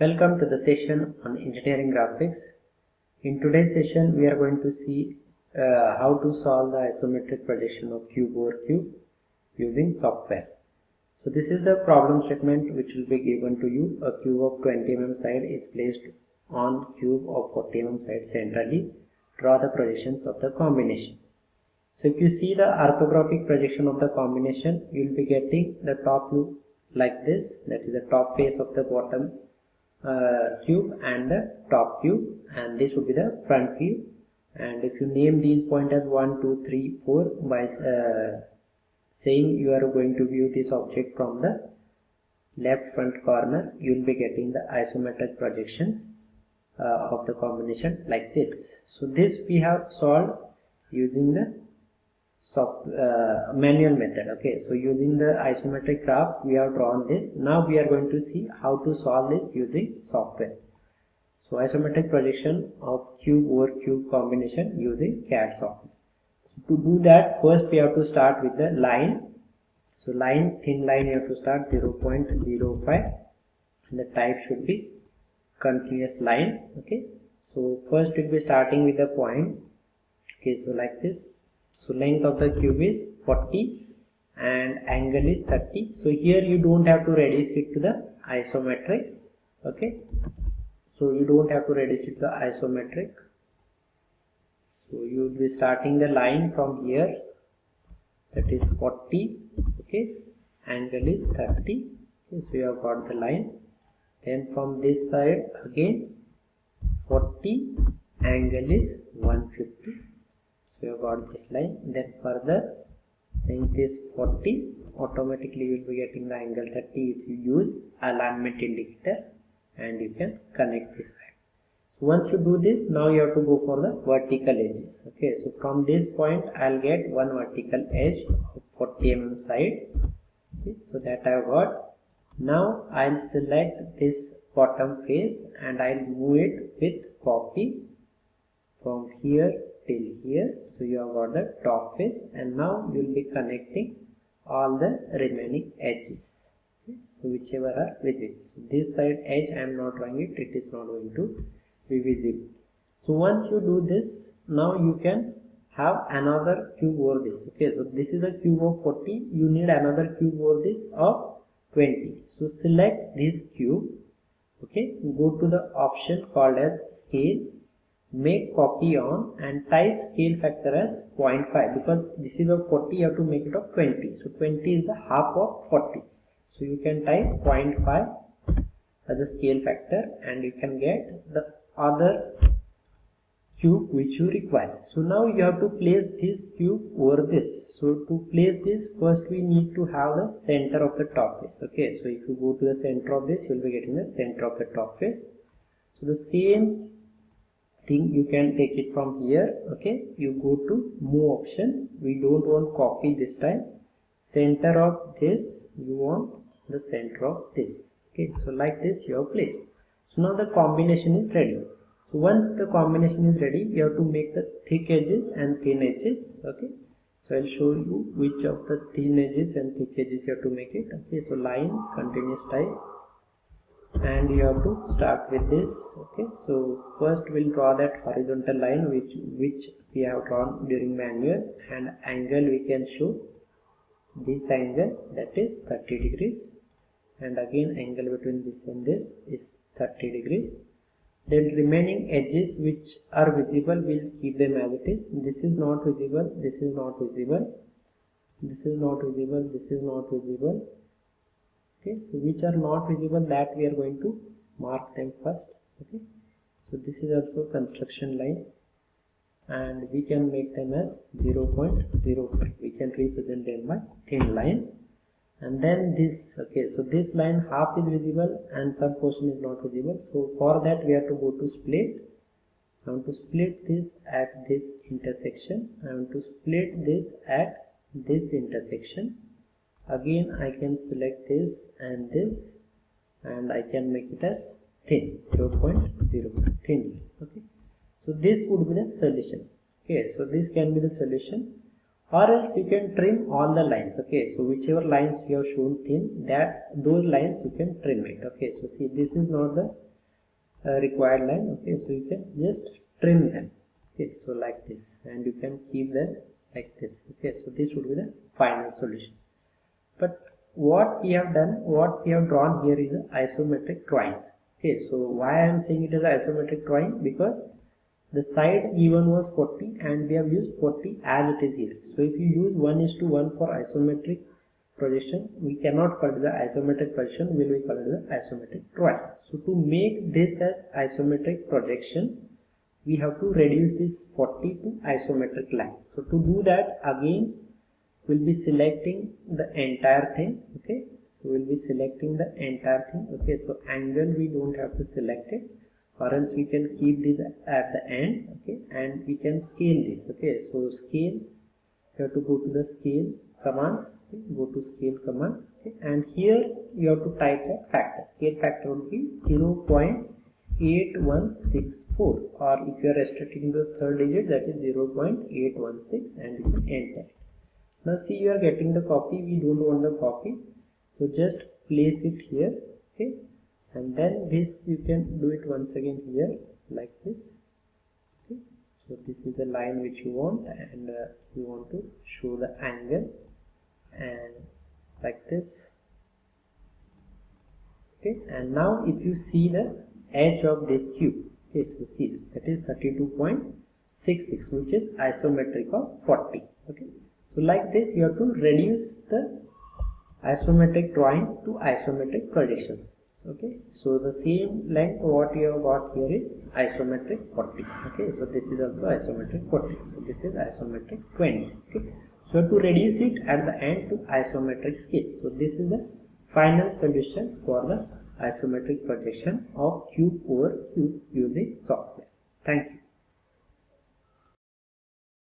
Welcome to the session on engineering graphics. In today's session, we are going to see how to solve the isometric projection of cube over cube using software. So this is the problem statement which will be given to you. A cube of 20 mm side is placed on cube of 40 mm side centrally. Draw the projections of the combination. So if you see the orthographic projection of the combination, you will be getting the top view like this, that is the top face of the bottom cube and the top view, and this would be the front view. And if you name these points as 1, 2, 3, 4 by saying you are going to view this object from the left front corner, you will be getting the isometric projections of the combination like this. So this we have solved using the manual method. Okay, so using the isometric graph we have drawn this. Now we are going to see how to solve this using software. So isometric projection of cube over cube combination using CAD software. So to do that, first we have to start with the line. So thin line you have to start 0.05 and the type should be continuous line. Okay, so first we'll be starting with the point. Okay, so like this. So length of the cube is 40 and angle is 30. So here you don't have to reduce it to the isometric. Okay, so you don't have to reduce it to the isometric. So you will be starting the line from here, that is 40. Okay, angle is 30. Okay, so you have got the line. Then from this side again 40, angle is 150. So you have got this line. Then further length is 40, automatically you will be getting the angle 30 if you use alignment indicator, and you can connect this back. So once you do this, now you have to go for the vertical edges. Okay, so from this point I'll get one vertical edge of 40 mm side. Okay, so that I have got. Now I'll select this bottom face and I'll move it with copy from here till here. So you have got the top face, and now you will be connecting all the remaining edges. Okay, so whichever are visible. So this side edge I am not drawing it, it is not going to be visible. So once you do this, now you can have another cube over this. Okay, so this is a cube of 40, you need another cube over this of 20. So select this cube. Okay, go to the option called as scale, make copy on, and type scale factor as 0.5, because this is of 40, you have to make it of 20. So 20 is the half of 40. So you can type 0.5 as a scale factor and you can get the other cube which you require. So now you have to place this cube over this. So to place this, first we need to have the center of the top face. Okay, so if you go to the center of this, you will be getting the center of the top face. So the same thing you can take it from here. Okay, you go to move option. We don't want copy this time. Center of this, you want the center of this. Okay, so like this you have placed. So now the combination is ready. So once the combination is ready, you have to make the thick edges and thin edges. Okay, so I'll show you which of the thin edges and thick edges you have to make it. Okay, so line, continuous type, and you have to start with this. Okay, so first we'll draw that horizontal line which we have drawn during manual, and angle we can show this angle, that is 30 degrees, and again angle between this and this is 30 degrees. Then remaining edges which are visible, we'll keep them as it is. This is not visible, this is not visible, this is not visible, this is not visible. Okay, so which are not visible, that we are going to mark them first. Okay, so this is also construction line, and we can make them as 0.05. we can represent them by thin line. And then this, okay, so this line half is visible and some portion is not visible. So for that we have to go to split. I want to split this at this intersection. I want to split this at this intersection. Again I can select this and this, and I can make it as thin, 0.05 thin. Okay, so this would be the solution. Okay, so this can be the solution. or else you can trim all the lines. Okay, so whichever lines you have shown thin, that those lines you can trim it. Okay, so see, this is not the required line. Okay, so you can just trim them. Okay, so like this, and you can keep them like this. Okay, so this would be the final solution. But what we have done, what we have drawn here is an isometric drawing. Okay, so why I am saying it is an isometric drawing? Because the side given was 40 and we have used 40 as it is here. So if you use 1:1 for isometric projection, we cannot call it the isometric projection, we will call it the isometric drawing. So to make this as isometric projection, we have to reduce this 40 to isometric line. So to do that, again we'll be selecting the entire thing. Okay, so we'll be selecting the entire thing. Okay, so angle we don't have to select it, or else we can keep this at the end. Okay, and we can scale this. Okay, so scale, you have to go to the scale command. Okay, go to scale command. Okay, and here you have to type the factor. Scale factor will be 0.8164, or if you are restricting the third digit, that is 0.816, and you can enter. Now see, you are getting the copy, we don't want the copy, so just place it here. Okay, and then this you can do it once again here like this. Okay, so this is the line which you want, and you want to show the angle, and like this. Okay, and now if you see the edge of this cube, okay, so see, that is 32.66, which is isometric of 40. Okay, so like this you have to reduce the isometric drawing to isometric projection. Okay, so the same length what you have got here is isometric 40. Okay, so this is also isometric 40, so this is isometric 20. Okay, so to reduce it at the end to isometric scale. So this is the final solution for the isometric projection of cube over cube using software.